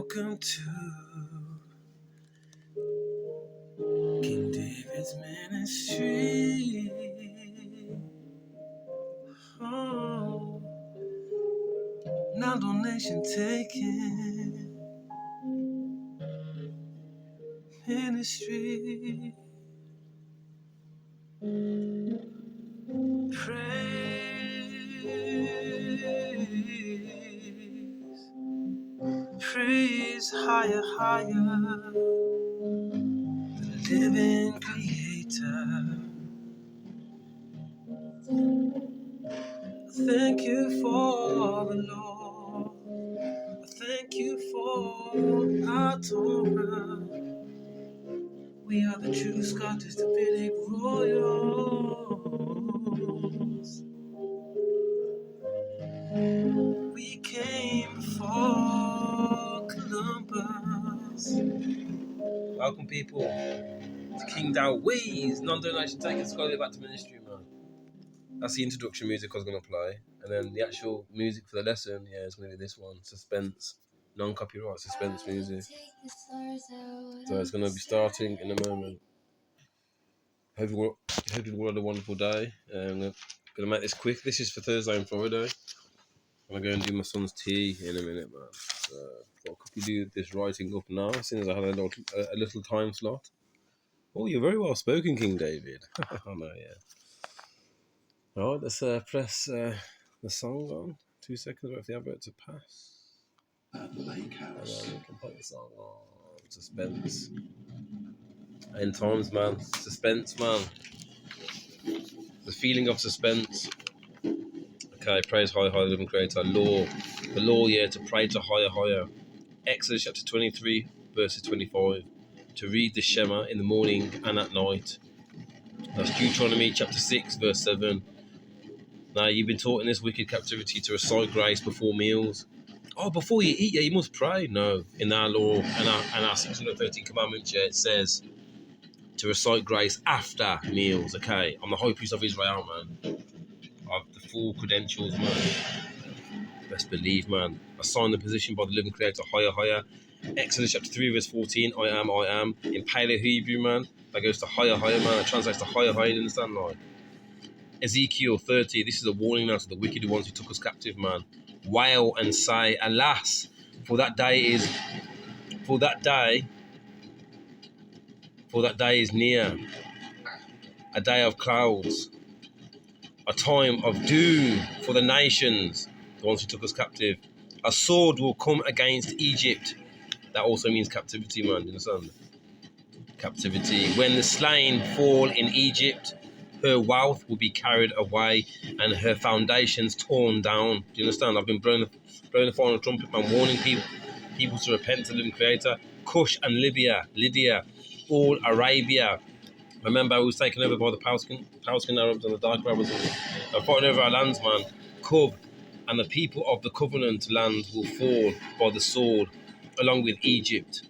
Welcome to King David's ministry. Oh, now donation taking ministry. Praise higher, higher, the living creator. Thank you for the Lord. Thank you for our Torah. We are the true Scottish Davidic royals. We came for Columbus. Welcome, people, to King Dawid's non-donation taking scholarly back to ministry, man. That's the introduction music I was going to play. And then the actual music for the lesson, is going to be this one, Suspense. Non-copyright suspense music. So it's going to be starting in a moment. Hope you all had a wonderful day. I'm going to make this quick. This is for Thursday and Friday. I'm going to go and do my son's tea in a minute, man. So I'll quickly do this writing up now, as soon as I have a little time slot. Oh, you're very well spoken, King David. Oh, no, yeah. All right, let's press the song on. 2 seconds, wait for the advert to pass. At Lake House. And then we can put the song on. Suspense. End times, man. Suspense, man. The feeling of suspense. Okay, praise high, high, living creator. Law. The law, to pray to higher, higher. Exodus chapter 23, verses 25. To read the Shema in the morning and at night. That's Deuteronomy chapter 6, verse 7. Now, you've been taught in this wicked captivity to recite grace before meals. Oh, before you eat, you must pray. No, in our law and our 613 commandments, it says to recite grace after meals. Okay, I'm the high priest of Israel, man. I've the full credentials, man. Best believe, man. I signed the position by the living creator, higher, higher. Exodus chapter 3, verse 14, I am. In Paleo Hebrew, man, that goes to higher, higher, man. That translates to higher, higher, you understand, like? Ezekiel 30, this is a warning now to the wicked ones who took us captive, man. Wail and say, alas, for that day is near, a day of clouds, a time of doom for the nations, the ones who took us captive. A sword will come against Egypt. That also means captivity, man, you understand? Captivity. When the slain fall in Egypt, her wealth will be carried away and her foundations torn down. Do you understand? I've been blowing the final trumpet, man, warning people to repent to the living creator. Cush and Lydia, all Arabia. Remember, we was taken over by the Palestinian Arabs and the Dark Arabs. They're fighting over our lands, man. Cub and the people of the covenant land will fall by the sword, along with Egypt.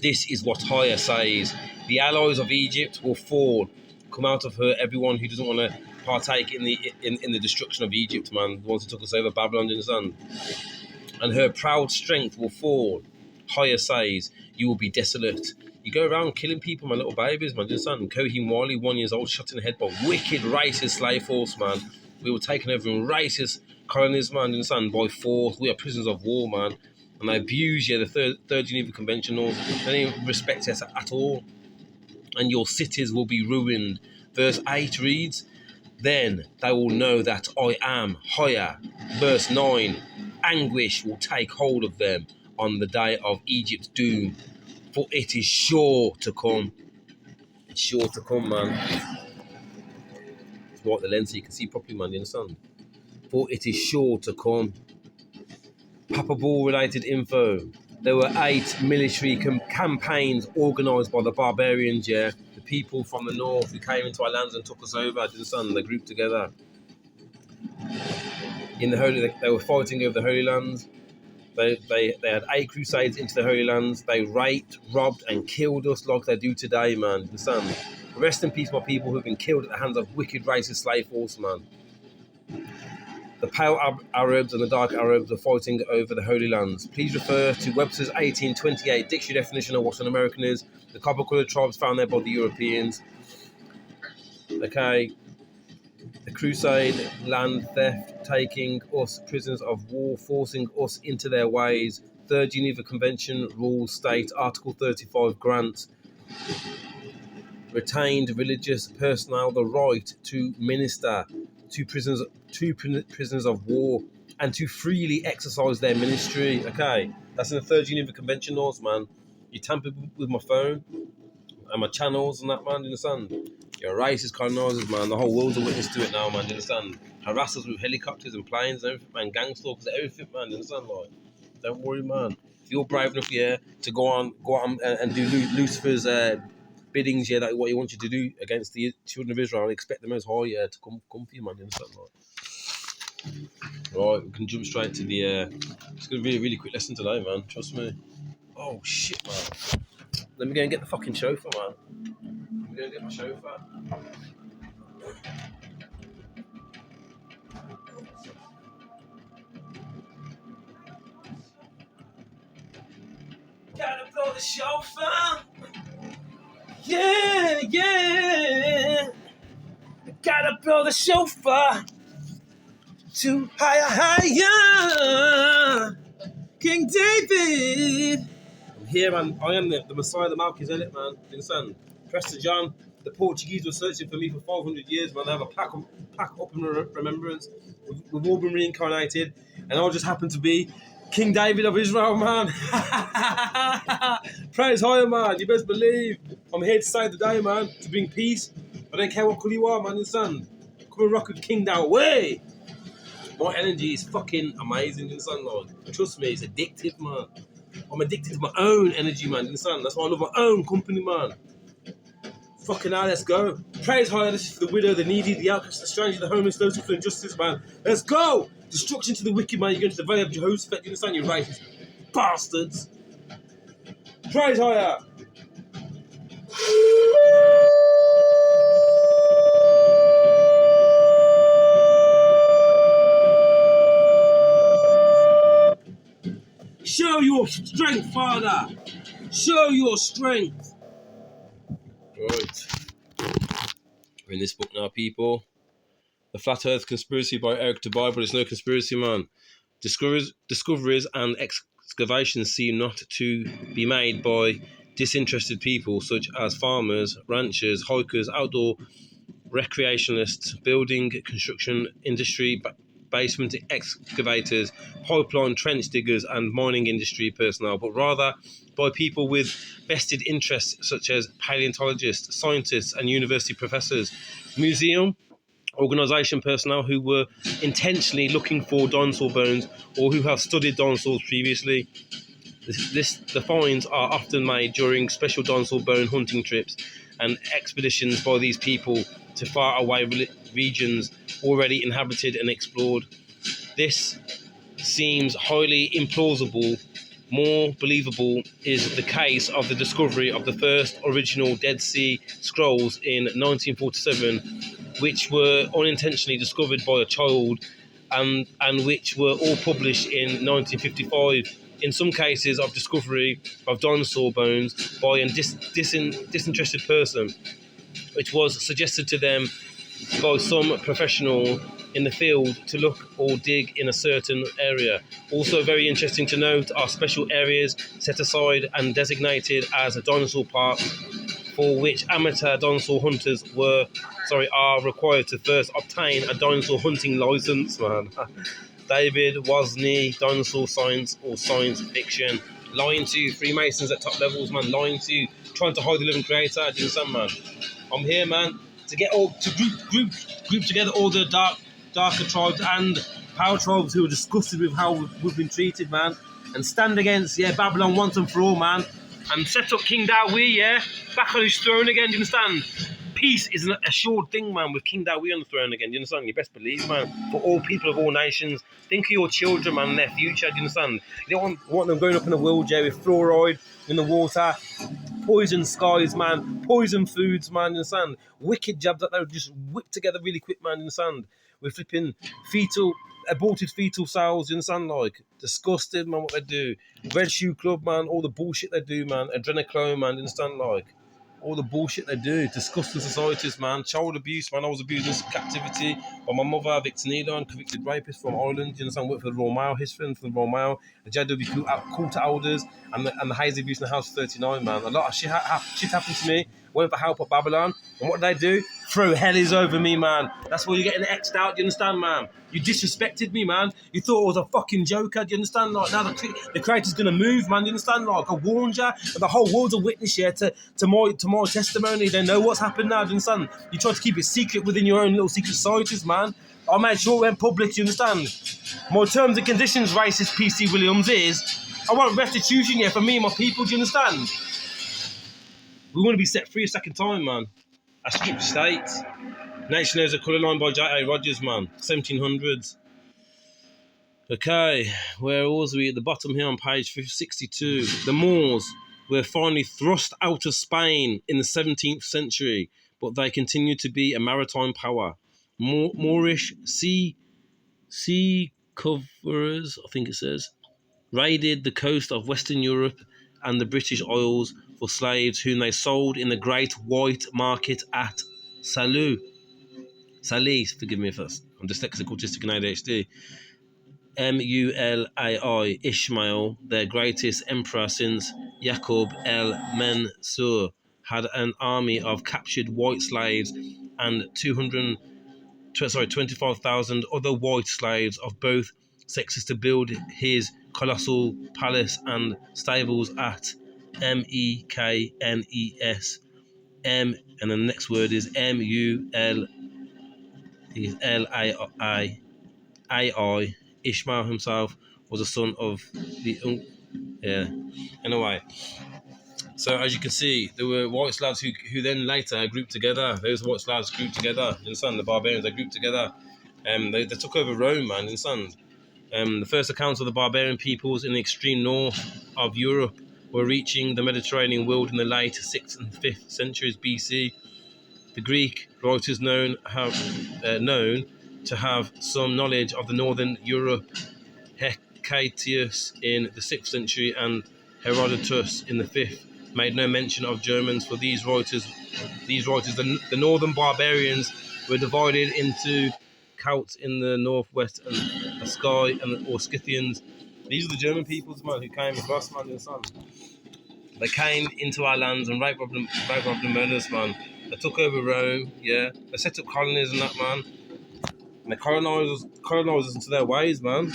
This is what Higher says. The allies of Egypt will fall. Come out of her, everyone who doesn't want to partake in the destruction of Egypt, man. The ones who took us over Babylon in the sun. And her proud strength will fall. Higher says, you will be desolate. You go around killing people, my little babies, man. Your son, Kohim Wali, 1 year old, shot in the head by wicked racist slave force, man. We were taken over in racist colonies, man. Your son, by force. We are prisoners of war, man. And they abuse the third Geneva Convention laws. They don't even respect us at all. And your cities will be ruined. Verse 8 reads, then they will know that I am higher. Verse 9, anguish will take hold of them on the day of Egypt's doom, for it is sure to come. It's sure to come, man. It's right the lens so you can see properly, man, you understand? For it is sure to come. Papa Ball related info. There were 8 military campaigns organised by the barbarians, the people from the north who came into our lands and took us over, you understand? They grouped together. They were fighting over the Holy Lands. They had 8 crusades into the Holy Lands. They raped, robbed and killed us like they do today, man. You understand? Rest in peace, my people who've been killed at the hands of wicked racist slave force, man. The pale Arabs and the dark Arabs are fighting over the Holy Lands. Please refer to Webster's 1828 dictionary definition of what an American is. The copper-coloured tribes found there by the Europeans. Okay. The crusade, land theft, taking us prisoners of war, forcing us into their ways. Third Geneva Convention rules state Article 35 grants retained religious personnel the right to minister to prisoners of war and to freely exercise their ministry. Okay, that's in the Third Geneva Convention laws, man. You tampered with my phone and my channels and that, man. Do you understand? You're racist colonizers, man. The whole world's a witness to it now, man. Do you understand? Harass us with helicopters and planes and everything, man. Gang stalkers, everything, man. Do you understand? Like, don't worry, man. If you're brave enough, yeah, to go on and do Lucifer's biddings, yeah, that what he wants you to do against the children of Israel, and expect the Most High, yeah, to come for you, man. Do you understand? Like, right, we can jump straight to the. It's gonna be a really quick lesson today, man. Trust me. Oh shit, man. Let me go and get the fucking chauffeur, man. Let me go and get my chauffeur. Gotta blow the chauffeur. Yeah, yeah. Gotta blow the chauffeur to higher. King David. I'm here, man. I am the Messiah, the Melchizedek, man. Do you understand? Prester John. The Portuguese were searching for me for 500 years, man. They have a plaque up in remembrance. We've all been reincarnated, and I just happen to be King David of Israel, man. Praise higher, man. You best believe. I'm here to save the day, man. To bring peace. I don't care what colour you are, man. Understand? Come and rock with King David. Way. My energy is fucking amazing, you understand, Lord? Trust me, it's addictive, man. I'm addicted to my own energy, man, you understand? That's why I love my own company, man. Fucking hell, let's go. Praise higher, this is for the widow, the needy, the outcast, the stranger, the homeless, those who feel injustice, man. Let's go! Destruction to the wicked, man. You're going to the valley of Jehoshaphat, you understand, you racist bastards. Praise higher! Show your strength, Father. Show your strength. Right. We're in this book now, people. The Flat Earth Conspiracy by Eric Dubai, but it's no conspiracy, man. Discoveries and excavations seem not to be made by disinterested people such as farmers, ranchers, hikers, outdoor recreationalists, building, construction industry, basement excavators, pipeline trench diggers, and mining industry personnel, but rather by people with vested interests such as paleontologists, scientists, and university professors, museum organisation personnel who were intentionally looking for dinosaur bones or who have studied dinosaurs previously. The finds are often made during special dinosaur bone hunting trips and expeditions by these people to far away regions already inhabited and explored. This seems highly implausible. More believable is the case of the discovery of the first original Dead Sea Scrolls in 1947, which were unintentionally discovered by a child and which were all published in 1955. In some cases of discovery of dinosaur bones by a disinterested person, which was suggested to them by some professional in the field to look or dig in a certain area. Also very interesting to note are special areas set aside and designated as a dinosaur park for which amateur dinosaur hunters are required to first obtain a dinosaur hunting license, man. David Wozni, dinosaur science or science fiction. Lying to Freemasons at top levels, man. Lying to, trying to hide the living creator. Do you understand, man? I'm here, man, to get all to group together all the darker tribes and power tribes who are disgusted with how we've been treated, man, and stand against Babylon once and for all, man, and set up King Dawi, back on his throne again. Do you understand? Peace is an assured thing, man, with King Dawi on the throne again. Do you understand? You best believe, man. For all people of all nations, think of your children, man, and their future. Do you understand? You don't want them growing up in a world, with fluoride in the water, poison skies, man, poison foods, man, in the sand, wicked jabs that they would just whip together really quick, man, in the sand. We're flipping aborted fetal cells, in the sand, like, disgusted, man, what they do. Red Shoe Club, man, all the bullshit they do, man, adrenochrome, man, in the sand, like, all the bullshit they do, disgusting societies, man. Child abuse, man. I was abused in captivity by my mother, Victor Needon, convicted rapist from Ireland. You understand? Worked for the Royal Mail, history for the Royal Mail, the JW call to elders, and the Hazy abuse in the House 39, man. A lot of shit happened to me. Went for help at Babylon, and what did they do? Throw hellies over me, man. That's why you're getting X'd out. Do you understand, man? You disrespected me, man. You thought I was a fucking joker. Do you understand? Like, now the creator's gonna move, man. Do you understand? Like, I warned you, but the whole world's a witness here to my testimony. They know what's happened now. Do you understand? You tried to keep it secret within your own little secret societies, man. I made sure it went public. Do you understand? My terms and conditions, racist PC Williams, is I want restitution here for me and my people. Do you understand? We want to be set free a second time, man. A stripped state. Nation knows a colour line by J.A. Rogers, man. 1700s. Okay, where was we? At the bottom here on page 62. The Moors were finally thrust out of Spain in the 17th century, but they continued to be a maritime power. Moorish sea coverers, I think it says, raided the coast of Western Europe and the British Isles for slaves whom they sold in the Great White Market at Salou, forgive me first, I'm dyslexic, autistic and ADHD. Mulai, Ishmael, their greatest emperor since Yaqub el-Mansur, had an army of captured white slaves and 25,000 other white slaves of both sexes to build his colossal palace and stables at Meknes. And the next word is Mulai. Ishmael himself was a son of the Anyway, so as you can see, there were white Slavs who then later grouped together. Those white Slavs grouped together. You understand? The barbarians, they grouped together. They took over Rome, man. You understand? The first accounts of the barbarian peoples in the extreme north of Europe were reaching the Mediterranean world in the late 6th and 5th centuries BC. The Greek writers known to have some knowledge of the northern Europe, Hecatius in the 6th century and Herodotus in the 5th, made no mention of Germans. For these writers, the northern barbarians were divided into Celts in the northwest and Askai or Scythians. These are the German peoples, man, who came across, man, in the sun. They came into our lands and raped, robbed, and murdered us, man. They took over Rome, yeah. They set up colonies and that, man. And they colonised us into their ways, man.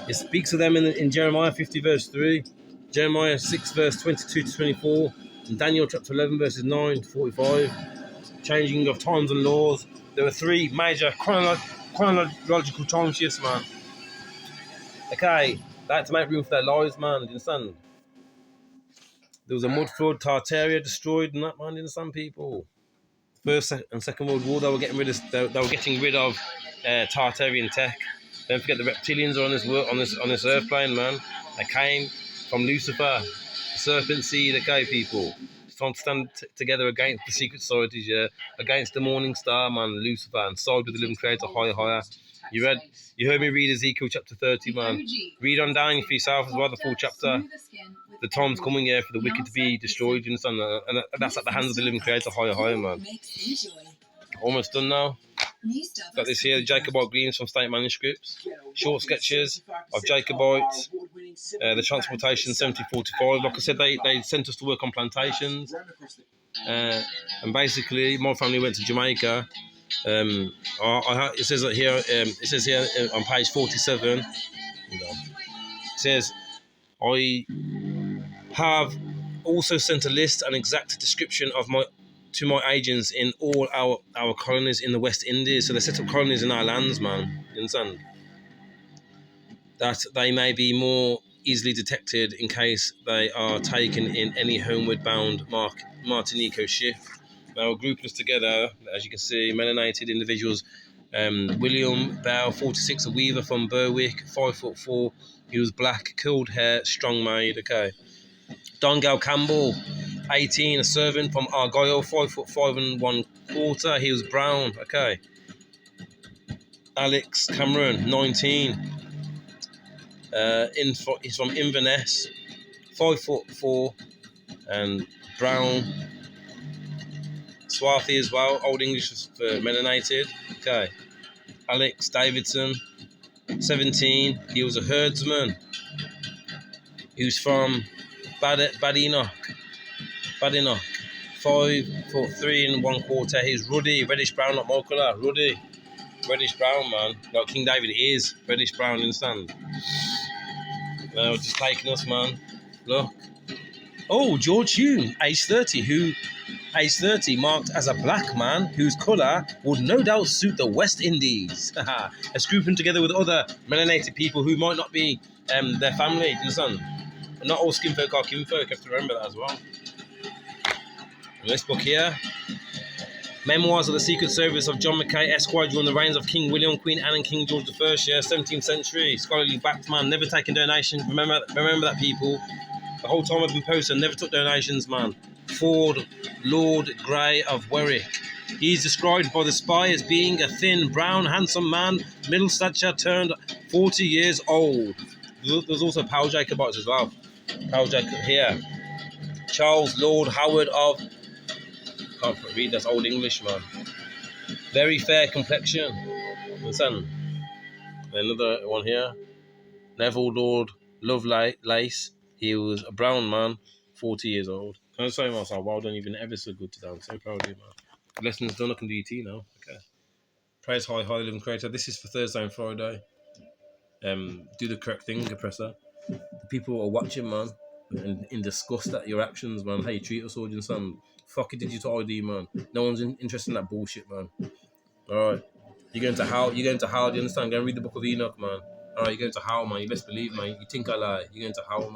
It speaks of them in Jeremiah 50 verse 3, Jeremiah 6 verse 22 to 24, and Daniel chapter 11 verses 9 to 45. Changing of times and laws. There were three major chronological time shifts, man. Okay, they had to make room for their lives, man. Do you understand? There was a mud flood, Tartaria destroyed, and that, man. Do you understand, people? First and Second World War, they were getting rid of Tartarian tech. Don't forget the reptilians are on this earth plane, man. They came from Lucifer, the serpent seed. Okay, people. It's time to stand together against the secret societies, yeah, against the morning star, man, Lucifer, and side with the living creator, higher. You heard me read Ezekiel chapter 30, man. Read on down for yourself as well, the full chapter. The time's coming here for the wicked to be destroyed, you understand? And that's at the hands of the living creator, higher, man. Almost done now. Got this here, Jacobite Greens from State Manuscripts. Short sketches of Jacobites. The transportation 1745. Like I said, they sent us to work on plantations. And basically, my family went to Jamaica. It says here on page 47. It says, I have also sent a list and exact description to my agents in all our colonies in the West Indies. So they set up colonies in our lands, man. You understand? That they may be more easily detected in case they are taken in any homeward bound Martinico ship. Now, grouping us together, as you can see, melanated individuals. William Bell, 46, a weaver from Berwick, 5'4". He was black, curled hair, strong made. Okay. Dongal Campbell, 18, a servant from Argyle, 5'5" and 1/4. He was brown. Okay. Alex Cameron, 19. He's from Inverness, 5'4" and brown. Swarthy as well. Old English for melanated. Okay. Alex Davidson, 17. He was a herdsman. He was from Badenoch, 5'3" and 1/4. He's ruddy, reddish brown, like my colour. Ruddy, reddish brown, man. Like King David is reddish brown. You understand? No, just taking us, man. Look. Oh, George Hume, age 30, age 30, marked as a black man whose colour would no doubt suit the West Indies. Let's group him together with other melanated people who might not be their family. You understand? Not all skin folk are kinfolk. You have to remember that as well. This book here, Memoirs of the Secret Service of John Mackay, Esquire, during the reigns of King William, Queen Anne, and King George I, 17th century. Scholarly backed man, never taken donations. Remember that, people. The whole time I've been posting, never took donations, man. Ford, Lord Grey of Warwick. He's described by the spy as being a thin, brown, handsome man, middle stature, turned 40 years old. There's also Powell Jacobites as well. Powell Jacob here. Charles Lord Howard of... Can't read, that's Old English, man. Very fair complexion. Listen. Another one here. Neville Lord Lovelace. He was a brown man, 40 years old. Can I say myself, well done, you've been ever so good today. I'm so proud of you, man. Lessons done, I can do your tea now. Okay. Praise high living creator. This is for Thursday and Friday. Do the correct thing, oppressor. The people are watching, man, and in disgust at your actions, man. How you treat us, audience, son. Fuck it, digital ID, man. No one's interested in that bullshit, man. Alright. You're going to hell, do you understand? Go and read the book of Enoch, man. Alright, you're going to hell, man. You best believe, man. You think I lie. You're going to hell, man.